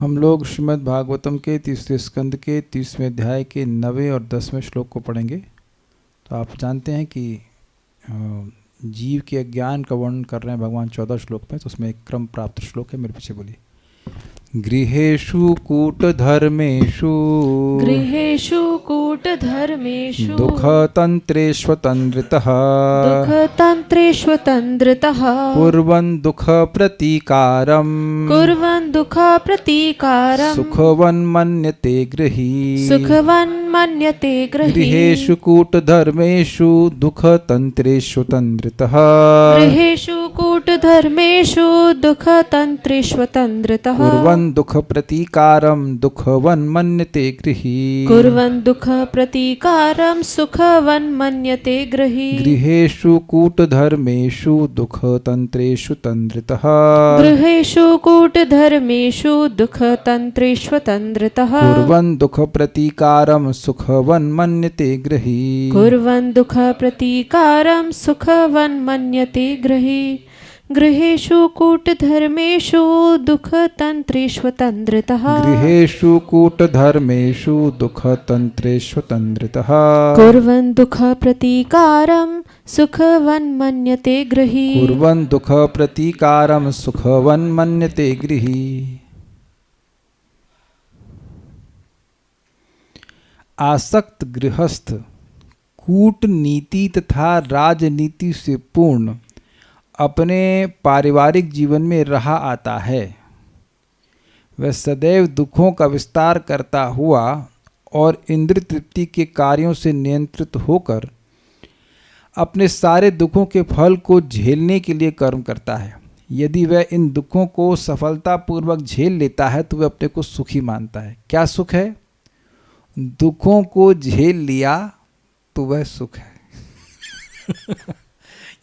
हम लोग श्रीमद् भागवतम के तीसरे स्कंद के 30वें अध्याय के 9वें और 10वें श्लोक को पढ़ेंगे। तो आप जानते हैं कि जीव के अज्ञान का वर्णन कर रहे हैं भगवान 14 श्लोक में, तो उसमें एक क्रम प्राप्त श्लोक है। मेरे पीछे बोलिए। गृहेषु कूटधर्मेषु गृहेषु कूटधर्मेषु दुःखतन्त्रेष्वतन्द्रितः दुःखतन्त्रेष्वतन्द्रितः कुर्वन् दुःखप्रतीकारम् सुखवन्मन्यते गृही सुखवन्मन्यते गृही गृहेषु कूटधर्मेषु दुःखतन्त्रेष्वतन्द्रितः गृहेषु कूटधर्मेषु दुःखतन्त्रेष्वतन्द्रितः कुर्वन् दुःखप्रतीकारं दुःखवन्मन्यते गृही कुर्वन् दुःखप्रतीकारं सुखवन्मन्यते गृही गृहेषु कूटधर्मेषु दुःखतन्त्रेषु तन्द्रितः गृहेषु कूटधर्मेषु दुःखतन्त्रेष्वतन्द्रितः कुर्वन् दुःखप्रतीकारं सुखवन्मन्यते गृही कुर्वन् दुःखप्रतीकारं सुखवन्मन्यते गृही गृहेषु कूटधर्मेषु दुःखतन्त्रेष्वतन्द्रितः गृहेषु कूटधर्मेषु दुःखतन्त्रेष्वतन्द्रितः कुर्वन् दुःखप्रतीकारं सुखवन्मन्यते गृही कुर्वन् दुःखप्रतीकारं सुखवन्मन्यते गृही। आसक्त गृहस्थ कूटनीति तथा राजनीति से पूर्ण अपने पारिवारिक जीवन में रहा आता है। वह सदैव दुखों का विस्तार करता हुआ और इंद्रिय तृप्ति के कार्यों से नियंत्रित होकर अपने सारे दुखों के फल को झेलने के लिए कर्म करता है। यदि वह इन दुखों को सफलतापूर्वक झेल लेता है तो वह अपने को सुखी मानता है। क्या सुख है? दुखों को झेल लिया तो वह सुख है।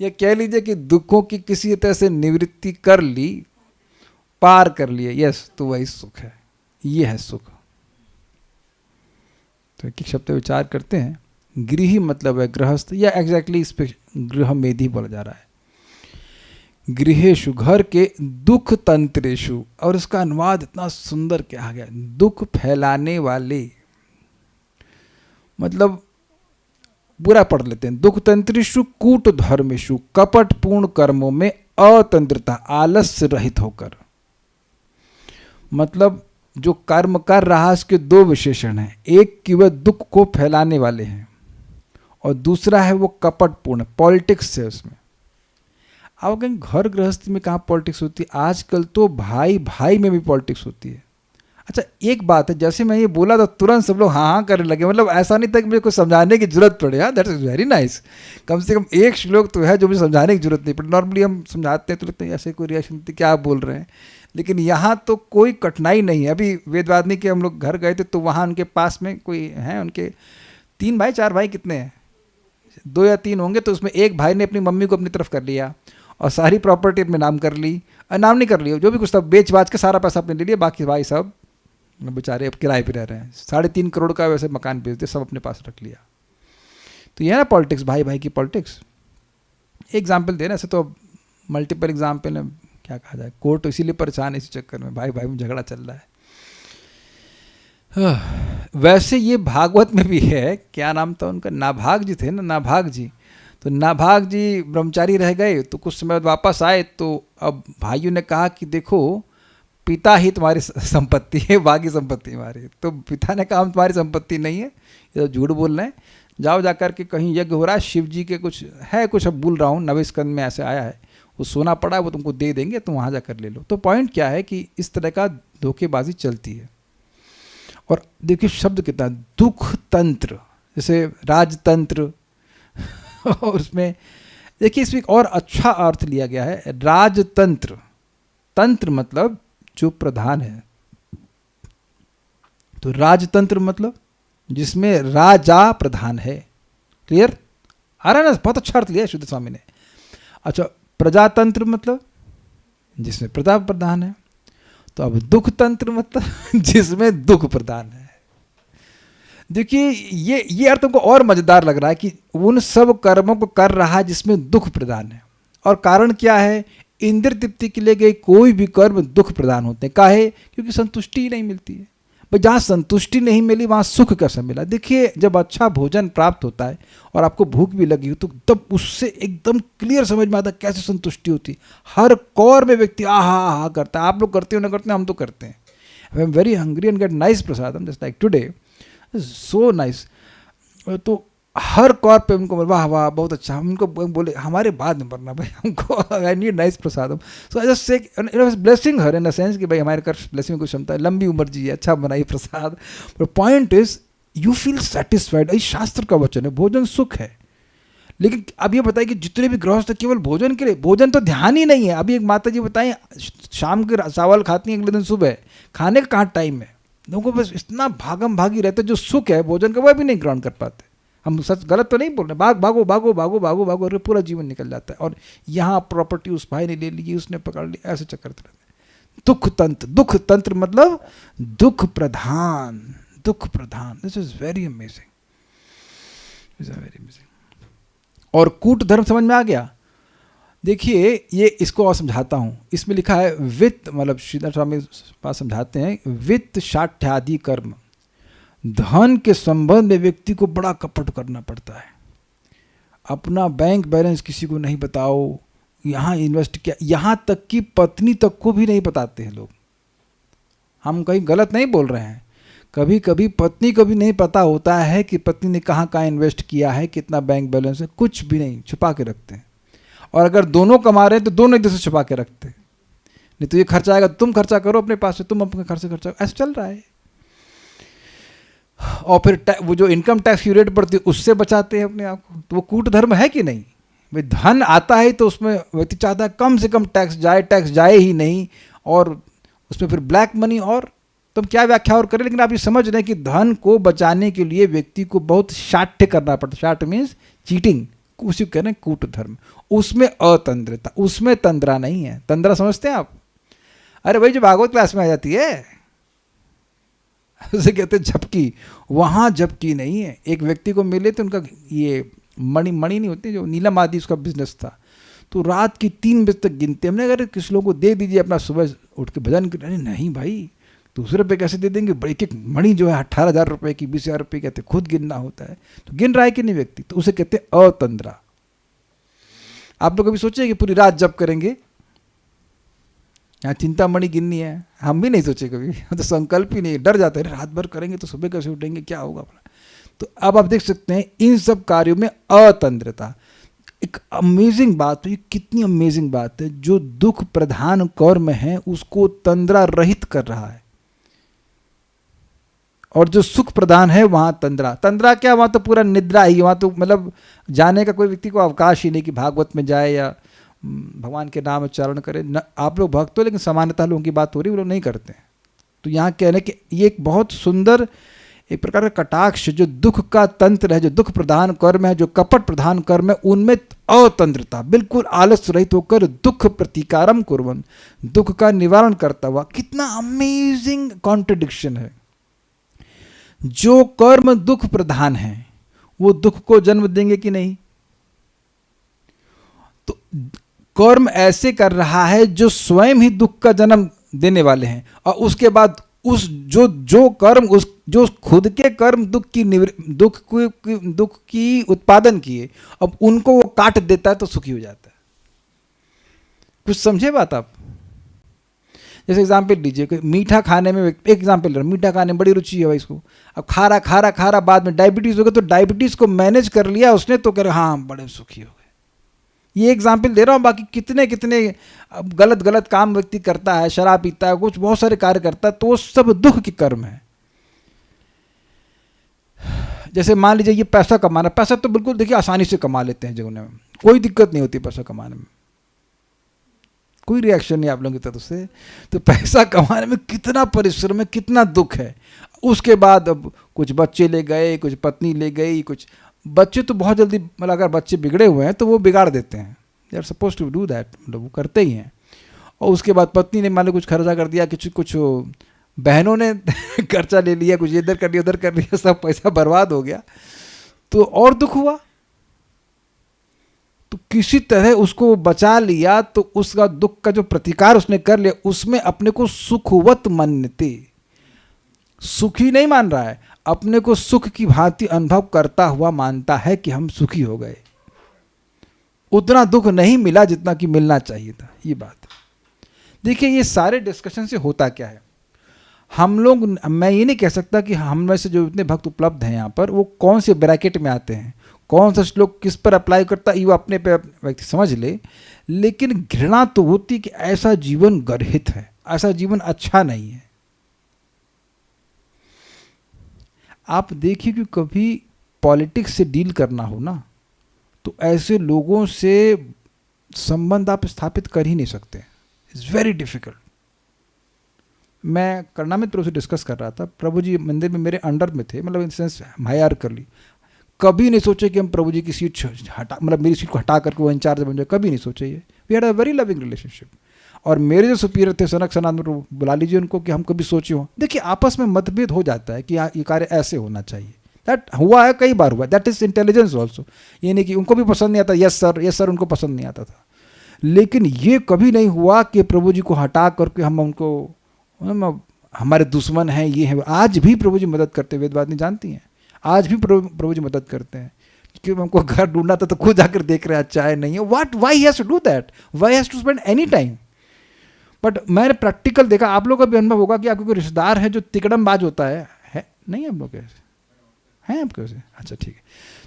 या कह लीजिए कि दुखों की किसी तरह से निवृत्ति कर ली, पार कर लिए, यस, तो वही सुख है। ये है सुख। तो एक शब्द विचार करते हैं। गृही मतलब है गृहस्थ, या एग्जैक्टली इस पे गृह मेधी बोला जा रहा है। गृहेषु घर के, दुख तंत्रेषु, और इसका अनुवाद इतना सुंदर कहा गया, दुख फैलाने वाले, मतलब बुरा पढ़ लेते हैं। दुख तंत्रेषु कूट धर्मेषु, कपट पूर्ण कर्मों में अतंत्रता, आलस्य रहित होकर। मतलब जो कर्म कर रहा है उसके दो विशेषण हैं। एक कि वह दुख को फैलाने वाले हैं, और दूसरा है वो कपट पूर्ण, पॉलिटिक्स है उसमें। अब कहीं घर गृहस्थी में कहाँ पॉलिटिक्स होती है? आजकल तो भाई भाई में भी पॉलिटिक्स होती है। अच्छा, एक बात है, जैसे मैं ये बोला तो तुरंत सब लोग हाँ हाँ करने लगे। मतलब ऐसा नहीं था कि मुझे कुछ समझाने की जरूरत पड़े। हाँ, दैट इज़ वेरी नाइस। कम से कम एक श्लोक तो है जो मुझे समझाने की जरूरत नहीं पड़ी। नॉर्मली हम समझाते हैं तो लगता है ऐसे कोई रिएक्शन, क्या आप बोल रहे हैं, लेकिन यहाँ तो कोई कठिनाई नहीं है। अभी वेदवादिनी के हम लोग घर गए थे तो वहाँ उनके पास में कोई हैं, उनके 3 भाई 4 भाई कितने हैं, 2 या 3 होंगे। तो उसमें एक भाई ने अपनी मम्मी को अपनी तरफ कर लिया और सारी प्रॉपर्टी अपने नाम कर ली, नाम नहीं कर लिया, जो भी कुछ था बेच बाच के सारा पैसा अपने ले लिया। बाकी भाई सब बेचारे अब किराए पे रह रहे हैं। 3.5 करोड़ का वैसे मकान बेच दिया, सब अपने पास रख लिया। तो यह ना पॉलिटिक्स, भाई भाई की पॉलिटिक्स। एग्जाम्पल दे रहे, ऐसे तो मल्टीपल एग्जाम्पल है, क्या कहा जाए। कोर्ट इसीलिए परेशान है इसी चक्कर में, भाई भाई में झगड़ा चल रहा है। वैसे ये भागवत में भी है। क्या नाम था उनका? नाभाग जी थे ना, नाभाग जी। तो नाभाग जी ब्रह्मचारी रह गए, तो कुछ समय बाद वापस आए। तो अब भाइयों ने कहा कि देखो, पिता ही तुम्हारी संपत्ति है, बाकी संपत्ति हमारी। तो पिता ने कहा हम तुम्हारी संपत्ति नहीं है, ये तो झूठ बोल रहे हैं। जाओ जाकर के कहीं यज्ञ हो रहा है, शिव जी के कुछ है, कुछ अब भूल रहा हूँ, 9वें स्कंद में ऐसे आया है, वो सोना पड़ा है, वो तुमको दे देंगे, तुम वहाँ जाकर ले लो। तो पॉइंट क्या है कि इस तरह का धोखेबाजी चलती है। और देखिए शब्द कितना, दुख तंत्र, जैसे राजतंत्र। और उसमें देखिए इसमें और अच्छा अर्थ लिया गया है, राजतंत्र। तंत्र मतलब जो प्रधान है, तो राजतंत्र मतलब जिसमें राजा प्रधान है। क्लियर आ रहा है ना? बहुत अच्छा अर्थ लिया शुद्ध स्वामी ने। अच्छा, प्रजातंत्र मतलब जिसमें प्रजा प्रधान है। तो अब दुख तंत्र मतलब जिसमें दुख प्रधान है। देखिए ये अर्थ हमको और मजेदार लग रहा है कि उन सब कर्मों को कर रहा है जिसमें दुख प्रदान है। और कारण क्या है? इंद्र तृप्ति के लिए गए कोई भी कर्म दुख प्रदान होते हैं। काहे? क्योंकि संतुष्टि ही नहीं मिलती है। भाई जहाँ संतुष्टि नहीं मिली वहाँ सुख कैसे मिला? देखिए, जब अच्छा भोजन प्राप्त होता है और आपको भूख भी लगी हो तो तब उससे एकदम क्लियर समझ में आता है कैसे संतुष्टि होती है। हर कौर में व्यक्ति आहा करता है। आप लोग करते हो ना करते हैं, हम तो करते हैं। I am very hungry and get nice prasadam just like today, so nice. तो हर कौर पे उनको वाह वाह बहुत अच्छा, हम उनको बोले हमारे बाद में बनना भाई, हमको I need nice prasadam. So I just say it was blessing her in a sense कि भाई हमारे कर ब्लेसिंग में कुछ क्षमता है, लंबी उम्र जी है, अच्छा बनाइए प्रसाद। पर point is you feel satisfied. ये शास्त्र का वचन है, भोजन सुख है। लेकिन अब ये बताइए कि जितने भी गृहस्थ केवल भोजन के लिए, भोजन तो ध्यान ही नहीं है। अभी एक माता जी बताएं, शाम के चावल खाती हैं, अगले दिन सुबह खाने का कहाँ टाइम है। लोगों को बस इतना भागम भागी रहता है, जो सुख है भोजन का वह भी नहीं ग्रहण कर पाते। हम सच गलत तो नहीं बोल रहे, भागो भागो भागो भागो भागो और पूरा जीवन निकल जाता है। और यहाँ प्रॉपर्टी उस भाई ने ले ली, उसने पकड़ ली, ऐसे चक्कर रहते हैं। दुख तंत्र, दुख तंत्र मतलब दुख प्रधान, दुख प्रधान। This is very amazing, is very amazing. और कूट धर्म समझ में आ गया? देखिए, ये इसको और समझाता हूँ। इसमें लिखा है वित्त, मतलब श्रीधर स्वामी पास समझाते हैं, वित्त शाठ्यादि कर्म, धन के संबंध में व्यक्ति को बड़ा कपट करना पड़ता है। अपना बैंक बैलेंस किसी को नहीं बताओ, यहाँ इन्वेस्ट किया, यहाँ तक कि पत्नी तक को भी नहीं बताते हैं लोग। हम कहीं गलत नहीं बोल रहे हैं। कभी कभी पत्नी को भी नहीं पता होता है कि पत्नी ने कहाँ कहाँ इन्वेस्ट किया है, कितना बैंक बैलेंस है, कुछ भी नहीं, छुपा के रखते हैं। और अगर दोनों कमा रहे हैं तो दोनों एक दूसरे से छुपा के रखते हैं। नहीं तो ये खर्चा आएगा, तुम खर्चा करो अपने पास से, तुम अपने घर से खर्चा, ऐसा चल रहा है। और फिर वो जो इनकम टैक्स की रेट पड़ती है उससे बचाते हैं अपने आप को। तो वो कूट धर्म है कि नहीं? भाई धन आता है तो उसमें व्यक्ति चाहता है कम से कम टैक्स जाए ही नहीं, और उसमें फिर ब्लैक मनी। और तुम क्या व्याख्या और करें, लेकिन आप ये समझ रहे हैं कि धन को बचाने के लिए व्यक्ति को बहुत शाठ्य करना पड़ता है। शाठ्य मीन्स चीटिंग, उसी को कह रहे हैं कूट धर्म। उसमें अतंद्रता, उसमें तंद्रा नहीं है। तंद्रा समझते हैं आप? अरे भाई जो भागवत क्लास में आ जाती है उसे कहते हैं झपकी। वहाँ झपकी नहीं है। एक व्यक्ति को मिले तो उनका ये मणि नहीं होती जो नीलम आदि, उसका बिजनेस था, तो रात की 3 बजे तक गिनते। हमने अगर किस लोगों को दे दीजिए अपना, सुबह उठ के भजन कर। नहीं भाई, दूसरे पे कैसे दे देंगे? एक एक मणि जो है 18,000 रुपये की, 20,000 रुपये कहते, खुद गिनना होता है। तो गिन रहा है कि नहीं व्यक्ति, तो उसे कहते हैं अतंद्रा। आप लोग कभी सोचे कि पूरी रात जप करेंगे, यहाँ चिंतामणि गिननी है? हम भी नहीं सोचे कभी, तो संकल्प ही नहीं, डर जाते हैं रात भर करेंगे तो सुबह कैसे उठेंगे, क्या होगा। तो अब आप देख सकते हैं इन सब कार्यों में अतंद्रता। एक अमेजिंग बात है, कितनी अमेजिंग बात है। जो दुख प्रधान कर्म है उसको तंद्रा रहित कर रहा है, और जो सुख प्रधान है वहां तंद्रा। तंद्रा क्या? वहां तो पूरा निद्रा ही, वहां तो मतलब जाने का कोई व्यक्ति को अवकाश ही नहीं कि भागवत में जाए या भगवान के नाम उच्चारण करे। न, आप लोग भक्त हो, लेकिन सामान्यतः लोगों की बात हो रही है, वो लोग नहीं करते हैं। तो यहाँ कहने कि ये एक बहुत सुंदर एक प्रकार का कटाक्ष, जो दुख का तंत्र है, जो दुख प्रधान कर्म है, जो कपट प्रधान कर्म है, उनमें अतंत्रता, बिल्कुल आलस रहित होकर दुख प्रतिकारम कुर्वन्, दुख का निवारण करता हुआ। कितना अमेजिंग कॉन्ट्रडिक्शन है। जो कर्म दुख प्रधान है वो दुख को जन्म देंगे कि नहीं? तो कर्म ऐसे कर रहा है जो स्वयं ही दुख का जन्म देने वाले हैं, और उसके बाद उस जो कर्म उस जो खुद के कर्म दुख की उत्पादन किए, अब उनको वो काट देता है तो सुखी हो जाता है। कुछ समझे बात आप? जैसे एग्जाम्पल लीजिए कि मीठा खाने में, एक एग्जाम्पल ले, मीठा खाने में बड़ी रुचि है भाई इसको, अब खारा खारा खारा, बाद में डायबिटीज हो गया, तो डायबिटीज को मैनेज कर लिया उसने, तो कह रहे हाँ बड़े सुखी हो गए। ये एग्जाम्पल दे रहा हूँ। बाकी कितने कितने गलत काम व्यक्ति करता है, शराब पीता है, कुछ बहुत सारे कार्य करता है, तो वो सब दुख के कर्म है। जैसे मान लीजिए ये पैसा कमाना, पैसा तो बिल्कुल देखिए आसानी से कमा लेते हैं जीवन में, कोई दिक्कत नहीं होती पैसा कमाने में, कोई रिएक्शन नहीं आप लोगों की तरफ से। तो पैसा कमाने में कितना परिश्रम है, कितना दुख है। उसके बाद अब कुछ बच्चे ले गए, कुछ पत्नी ले गई, कुछ बच्चे तो बहुत जल्दी, मतलब अगर बच्चे बिगड़े हुए हैं तो वो बिगाड़ देते हैं, they are suppose to do that, मतलब वो करते ही हैं। और उसके बाद पत्नी ने मान लो कुछ खर्चा कर दिया, कुछ बहनों ने खर्चा ले लिया, कुछ इधर कर लिया उधर कर लिया, सब पैसा बर्बाद हो गया, तो और दुख हुआ। तो किसी तरह उसको बचा लिया, तो उसका दुख का जो प्रतिकार उसने कर लिया, उसमें अपने को सुखवत मान्यते, सुखी नहीं मान रहा है, अपने को सुख की भांति अनुभव करता हुआ मानता है कि हम सुखी हो गए। उतना दुख नहीं मिला जितना कि मिलना चाहिए था। ये बात देखिए, ये सारे डिस्कशन से होता क्या है, हम लोग, मैं ये नहीं कह सकता कि हम में से जो इतने भक्त उपलब्ध हैं यहाँ पर, वो कौन से ब्रैकेट में आते हैं, कौन सा श्लोक किस पर अप्लाई करता है, ये वो अपने पे व्यक्ति समझ ले। लेकिन घृणा तो होती कि ऐसा जीवन गर्हित है, ऐसा जीवन अच्छा नहीं है। आप देखिए कि कभी पॉलिटिक्स से डील करना हो ना, तो ऐसे लोगों से संबंध आप स्थापित कर ही नहीं सकते, इट्स वेरी डिफिकल्ट। मैं करना मित्रों से डिस्कस कर रहा था, प्रभु जी मंदिर में मेरे अंडर में थे, मतलब इन सेंस हायर कर ली, कभी नहीं सोचे कि हम प्रभु जी की सीट हटा, मतलब मेरी सीट को हटा करके वो इंचार्ज बन जाए, कभी नहीं सोचे। ये we had a very loving relationship. और मेरे जो सुपीरियर थे सनक सनातन, बुला लीजिए उनको कि हम कभी सोचे हो। देखिए आपस में मतभेद हो जाता है कि ये कार्य ऐसे होना चाहिए, दैट हुआ है, कई बार हुआ, दैट इज इंटेलिजेंस ऑल्सो। ये नहीं कि उनको भी पसंद नहीं आता, यस सर उनको पसंद नहीं आता था, लेकिन ये कभी नहीं हुआ कि प्रभु जी को हटा करके हम उनको, हमारे दुश्मन हैं ये है। आज भी प्रभु जी मदद करते हैं, वेदवादिनी जानती हैं, आज भी प्रभु जी मदद करते हैं। कि हमको घर ढूंढना था तो खुद जाकर देख रहे हैं अच्छा है नहीं है, what, why has to do that, why has to spend any time. But मैंने प्रैक्टिकल देखा, आप लोग का भी अनुभव होगा कि आपके कोई रिश्तेदार है जो तिकड़मबाज होता है नहीं आप लोग कैसे हैं, आपके वैसे, अच्छा ठीक है,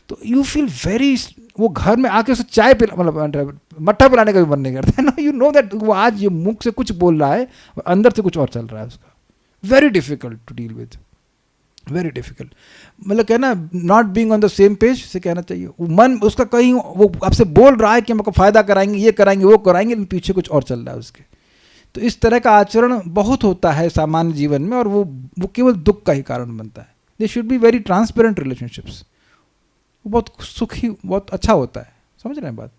तो यू फील वेरी, वो घर में आके उसे चाय पिला, मतलब मट्ठा पिलाने का भी मन नहीं करता है ना, यू नो दैट वो आज ये मुख से कुछ बोल रहा है, अंदर से कुछ और चल रहा है उसका। Very difficult to deal with, very difficult. मतलब कहना not being on the same page से कहना चाहिए, मन उसका कहीं, वो आपसे बोल रहा है कि हमको फ़ायदा कराएंगे, ये कराएंगे, वो कराएंगे, लेकिन पीछे कुछ और चल रहा है उसके। तो इस तरह का आचरण बहुत होता है सामान्य जीवन में, और वो केवल दुख का ही कारण बनता है। They should be very transparent relationships, वो बहुत सुखी, बहुत अच्छा होता है। समझ रहे हैं बात?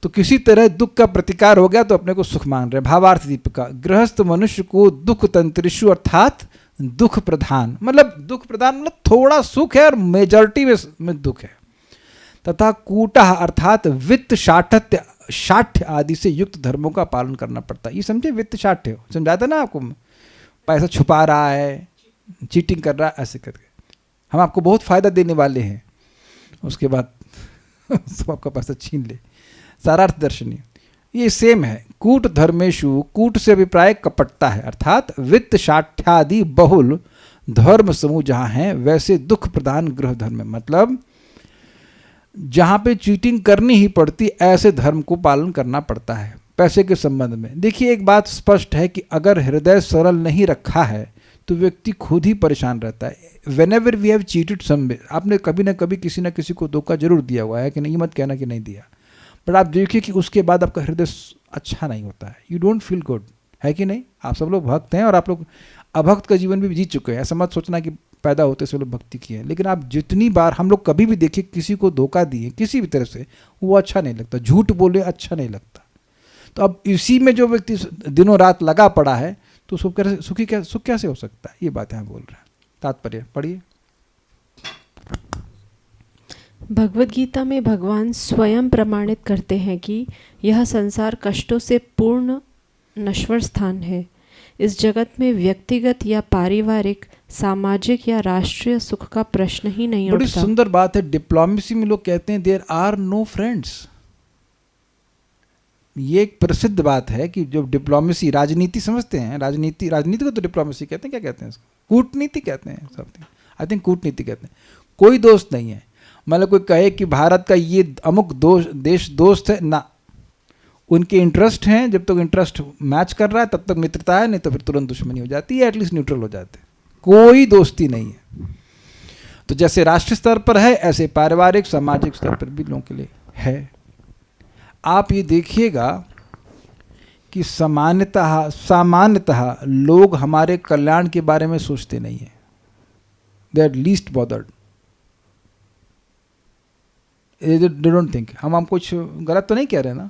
तो किसी तरह दुख का प्रतिकार हो गया तो अपने को सुख मान रहे। भावार्थ दीपिका, गृहस्थ मनुष्य को दुख तंत्रिषु अर्थात दुख प्रधान, मतलब दुख प्रधान मतलब थोड़ा सुख है और मेजॉरिटी में दुख है। तथा कूटः अर्थात वित्त शाठ्य शाठ्य आदि से युक्त धर्मों का पालन करना पड़ता है। ये समझे, वित्त शाठ्य समझाया था ना आपको, पैसा छुपा रहा है, चीटिंग कर रहा है, ऐसे करके हम आपको बहुत फायदा देने वाले हैं, उसके बाद सब आपका पैसा छीन ले। सारार्थ दर्शनी ये सेम है। कूट धर्मेशु, कूट से अभिप्राय कपटता है, अर्थात वित्त शाठ्यादि बहुल धर्म समूह जहाँ हैं वैसे दुख प्रधान गृह धर्म है, मतलब जहाँ पे चीटिंग करनी ही पड़ती ऐसे धर्म को पालन करना पड़ता है पैसे के संबंध में। देखिए एक बात स्पष्ट है कि अगर हृदय सरल नहीं रखा है तो व्यक्ति खुद ही परेशान रहता है। Whenever we have cheated someway, आपने कभी ना कभी किसी ना किसी को धोखा जरूर दिया हुआ है कि नहीं, मत कहना कि नहीं दिया, बट आप देखिए कि उसके बाद आपका हृदय अच्छा नहीं होता है, यू डोंट फील गुड, है कि नहीं? आप सब लोग भक्त हैं और आप लोग अभक्त का जीवन भी जी चुके हैं, ऐसा मत सोचना कि पैदा होते से लोग भक्ति किए हैं। लेकिन आप जितनी बार, हम लोग कभी भी देखिए किसी को धोखा दिए किसी भी तरह से, वो अच्छा नहीं लगता, झूठ बोले अच्छा नहीं लगता। तो अब इसी में जो व्यक्ति दिनों रात लगा पड़ा है तो सुख कैसे हो सकता है? ये बात यहाँ बोल रहा है। तात्पर्य पढ़िए। भगवद गीता में भगवान स्वयं प्रमाणित करते हैं कि यह संसार कष्टों से पूर्ण नश्वर स्थान है। इस जगत में व्यक्तिगत या पारिवारिक, सामाजिक या राष्ट्रीय सुख का प्रश्न ही नहीं उठता। बड़ी सुंदर बात है। डिप्लोमेसी में लोग कहते हैं देयर आर नो फ्रेंड्स। ये एक प्रसिद्ध बात है कि जो डिप्लोमेसी, राजनीति समझते हैं, राजनीति को तो डिप्लोमेसी कहते हैं, क्या कहते हैं इसको? कूटनीति कहते हैं, समथिंग, आई थिंक कूटनीति कहते हैं। कोई दोस्त नहीं है, मतलब कोई कहे कि भारत का ये अमुक देश दोस्त है ना, उनके इंटरेस्ट हैं, जब तक इंटरेस्ट मैच कर रहा है तब तक मित्रता है, नहीं तो फिर तुरंत दुश्मनी हो जाती है, एटलीस्ट न्यूट्रल हो जाते हैं, कोई दोस्ती नहीं है। तो जैसे राष्ट्रीय स्तर पर है ऐसे पारिवारिक सामाजिक स्तर पर भी लोगों के लिए है। आप ये देखिएगा कि सामान्यतः लोग हमारे कल्याण के बारे में सोचते नहीं हैं, they are least bothered, they don't think. हम कुछ गलत तो नहीं कह रहे ना,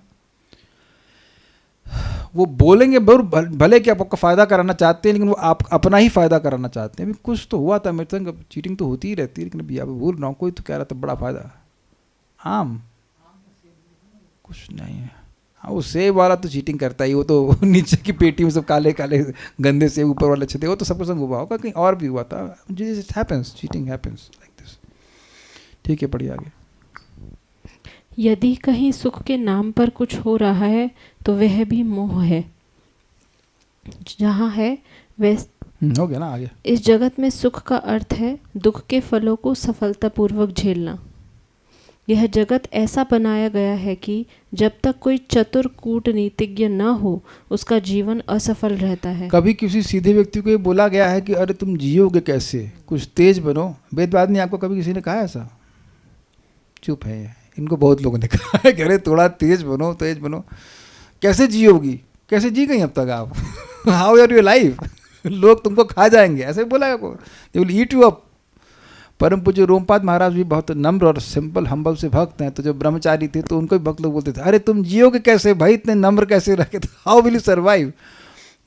वो बोलेंगे भले कि आप आपका फ़ायदा कराना चाहते हैं, लेकिन वो आप अपना ही फ़ायदा कराना चाहते हैं। अभी कुछ तो हुआ था मेरे संग, चीटिंग तो होती ही रहती है, लेकिन अभी आप भूल रहा हूँ, कोई तो कह रहा था बड़ा फ़ायदा, आम कुछ नहीं है। हाँ, वो सेब वाला तो चीटिंग करता ही, वो तो नीचे की पेटी में सब काले काले गंदे सेब, ऊपर वाले अच्छे थे, वो तो सबके संग हुआ होगा, कहीं और भी हुआ था। It happens, cheating happens like this. ठीक है, पढ़िए आगे। यदि कहीं सुख के नाम पर कुछ हो रहा है तो वह भी मोह है। जहाँ है वह हो गया ना, आगे। इस जगत में सुख का अर्थ है दुख के फलों को सफलतापूर्वक झेलना। यह जगत ऐसा बनाया गया है कि जब तक कोई चतुर कूटनीतिज्ञ न हो उसका जीवन असफल रहता है। कभी किसी सीधे व्यक्ति को ये बोला गया है कि अरे तुम जियोगे कैसे, कुछ तेज बनो? वेदवाद ने आपको कभी किसी ने कहा ऐसा? चुप है, इनको बहुत लोगों ने कहा है कि अरे थोड़ा तेज बनो, तेज बनो। कैसे जियोगी, कैसे जी गई अब तक आप? How are your life? लोग तुमको खा जाएंगे, ऐसे बोला आपको, they will eat you up. परम पूज्य रोमपाद महाराज भी बहुत नम्र और सिंपल हम्बल से भक्त हैं, तो जब ब्रह्मचारी थे तो उनको भी भक्त लोग बोलते थे अरे तुम जियोगे कैसे भाई, इतने नम्र कैसे रखे, how will you survive?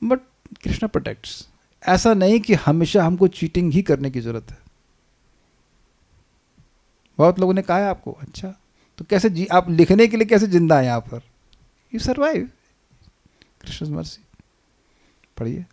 But Krishna protects. ऐसा नहीं कि हमेशा हमको चीटिंग ही करने की जरूरत है। बहुत लोगों ने कहा है आपको, अच्छा तो कैसे जी, आप लिखने के लिए कैसे जिंदा हैं यहाँ पर? You survive, Krishna mercy. पढ़िए।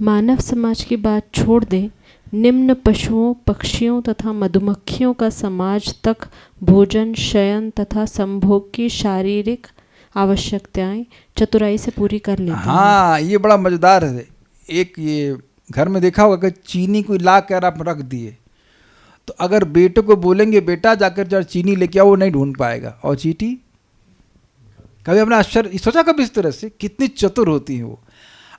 मानव समाज की बात छोड़ दें, निम्न पशुओं, पक्षियों तथा मधुमक्खियों का समाज तक भोजन, शयन तथा संभोग की शारीरिक आवश्यकताएं चतुराई से पूरी कर लेते हैं। हाँ, ये बड़ा मजेदार है। एक ये घर में देखा होगा कि चीनी कोई ला कर आप रख दिए, तो अगर बेटे को बोलेंगे बेटा जाकर जब चीनी लेके आओ, वो नहीं ढूंढ पाएगा। और चींटी, कभी अपना आश्चर्य सोचा कभी इस तरह से, कितनी चतुर होती है वो।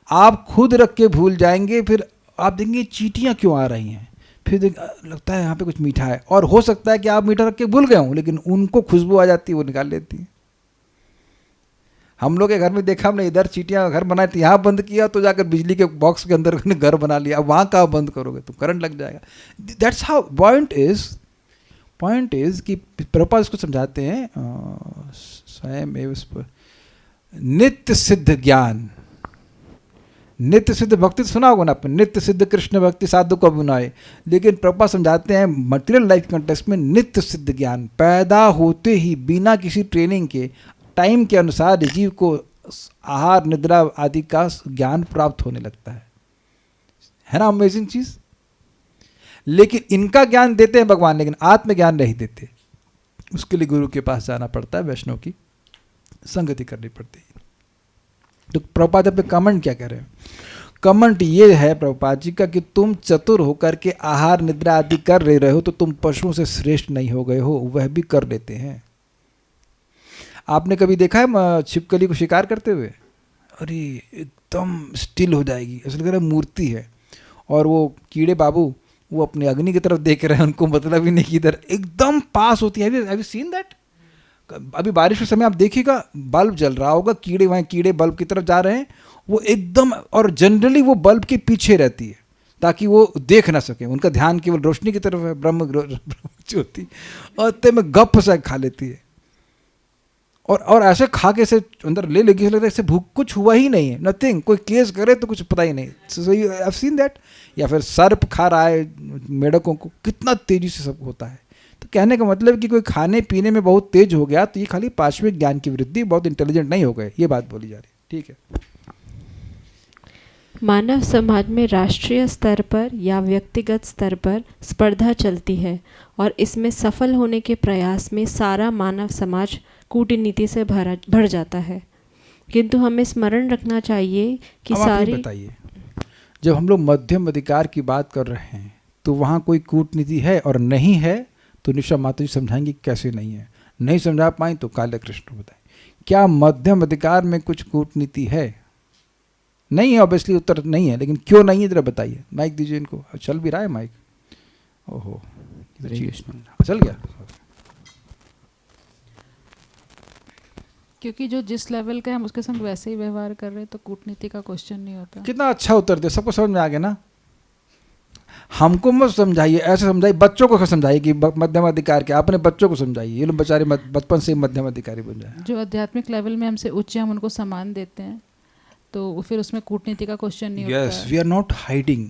आप खुद रख के भूल जाएंगे, फिर आप देखेंगे चींटियाँ क्यों आ रही हैं, फिर लगता है यहाँ पे कुछ मीठा है, और हो सकता है कि आप मीठा रख के भूल गए हों, लेकिन उनको खुशबू आ जाती है, वो निकाल लेती है। हम लोग के घर में देखा हमने, इधर चींटियाँ घर बनाई थी, यहाँ बंद किया तो जाकर बिजली के बॉक्स के अंदर घर बना लिया। अब वहाँ कहाँ बंद करोगे, तो करंट लग जाएगा। दैट्स हाउ पॉइंट इज कि प्रभुपाद इसको समझाते हैं स्वयं एवं नित्य सिद्ध ज्ञान, नित्य सिद्ध भक्ति सुना होगा ना आपने, नित्य सिद्ध कृष्ण भक्ति साधु को बुनाए। लेकिन प्रभुपाद समझाते हैं मटेरियल लाइफ कंटेक्स्ट में नित्य सिद्ध ज्ञान पैदा होते ही बिना किसी ट्रेनिंग के टाइम के अनुसार जीव को आहार निद्रा आदि का ज्ञान प्राप्त होने लगता है ना, अमेजिंग चीज। लेकिन इनका ज्ञान देते हैं भगवान, लेकिन आत्मज्ञान नहीं देते। उसके लिए गुरु के पास जाना पड़ता है, वैष्णव की संगति करनी पड़ती है। तो प्रभुपाद अपने कमेंट क्या कह रहे हैं? कमेंट ये है प्रभुपाद जी का कि तुम चतुर होकर के आहार निद्रा आदि कर रहे हो तो तुम पशुओं से श्रेष्ठ नहीं हो गए हो, वह भी कर लेते हैं। आपने कभी देखा है छिपकली को शिकार करते हुए? अरे एकदम स्टिल हो जाएगी, ऐसा लग रहा है मूर्ति है। और वो कीड़े बाबू वो अपने अग्नि की तरफ देख रहे हैं, उनको मतलब ही नहीं कि इधर एकदम पास होती है। Have you seen that? अभी बारिश के समय आप देखिएगा, बल्ब जल रहा होगा, कीड़े वहाँ कीड़े बल्ब की तरफ जा रहे हैं, वो एकदम, और जनरली वो बल्ब के पीछे रहती है ताकि वो देख ना सके, उनका ध्यान केवल रोशनी की तरफ है। ब्रह्म ज्योति, और ते में गप सा खा लेती है, और ऐसे खा के से अंदर ले लेगी, लगता है इससे भूख कुछ हुआ ही नहीं है, नथिंग। कोई केस करे तो कुछ पता ही नहीं। So you have seen that? या फिर सर्प खा रहा है मेढकों को, कितना तेजी से सब होता है। तो कहने का मतलब है कि कोई खाने पीने में बहुत तेज हो गया तो ये खाली पाश्विक ज्ञान की वृद्धि, बहुत इंटेलिजेंट नहीं हो गए, ये बात बोली जा रही है। ठीक है। मानव समाज में राष्ट्रीय स्तर पर या व्यक्तिगत स्तर पर स्पर्धा चलती है और इसमें सफल होने के प्रयास में सारा मानव समाज कूटनीति से भर जाता है। किंतु हमें स्मरण रखना चाहिए कि सारी, बताइए, जब हम लोग मध्यम अधिकार की बात कर रहे हैं तो वहाँ कोई कूटनीति है और नहीं है? तो निशा माता जी समझाएंगे कैसे नहीं है। नहीं समझा पाए तो काले कृष्ण बताएं, क्या मध्यम अधिकार में कुछ कूटनीति है? नहीं है, ऑब्वियसली उत्तर नहीं है, लेकिन क्यों नहीं है जरा बताइए। माइक दीजिए इनको। चल भी रहा है माइक? ओहो, चल गया। क्योंकि जो जिस लेवल का है हम उसके संग वैसे ही व्यवहार कर रहे हैं, तो कूटनीति का क्वेश्चन नहीं होता। कितना अच्छा उत्तर दे, सबको समझ में आ गया ना। हमको मत समझाइए, ऐसे समझाइए, बच्चों को समझाइए कि मध्यम अधिकार क्या, अपने बच्चों को समझाइए। ये लोग बेचारे बचपन से मध्यम अधिकारी बन जाए। जो आध्यात्मिक लेवल में हमसे उच्च हम उनको सम्मान देते हैं, तो फिर उसमें कूटनीति का क्वेश्चन नहीं होता। Yes, we are not hiding,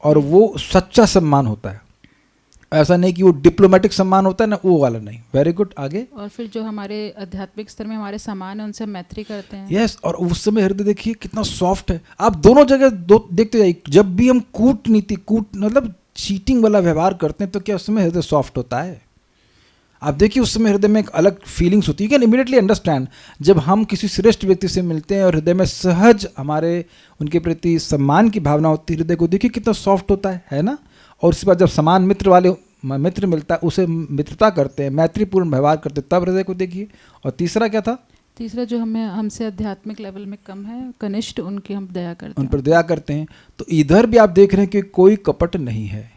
और वो सच्चा सम्मान होता है। ऐसा नहीं कि वो डिप्लोमेटिक सम्मान होता है ना, वो वाला नहीं। वेरी गुड, आगे। और फिर जो हमारे आध्यात्मिक स्तर में हमारे समान है उनसे मैत्री करते हैं। यस, और उस समय हृदय देखिए कितना सॉफ्ट है। आप दोनों जगह देखते जाइए, जब भी हम कूटनीति मतलब चीटिंग वाला व्यवहार करते हैं तो क्या उस समय हृदय सॉफ्ट होता है? आप देखिए उस समय हृदय में एक अलग फीलिंग्स होती है। कैन इमीडिएटली अंडरस्टैंड जब हम किसी श्रेष्ठ व्यक्ति से मिलते हैं और हृदय में सहज हमारे उनके प्रति सम्मान की भावना होती है, हृदय को देखिए कितना सॉफ्ट होता है ना। और उसके बाद जब समान मित्र वाले मित्र मिलता है, उसे मित्रता करते हैं, मैत्रीपूर्ण व्यवहार करते हैं, तब हृदय को देखिए। और तीसरा क्या था? तीसरा जो हमसे आध्यात्मिक लेवल में कम है, कनिष्ठ, उनकी हम दया करते हैं, उन पर दया करते हैं। तो इधर भी आप देख रहे हैं कि कोई कपट नहीं है।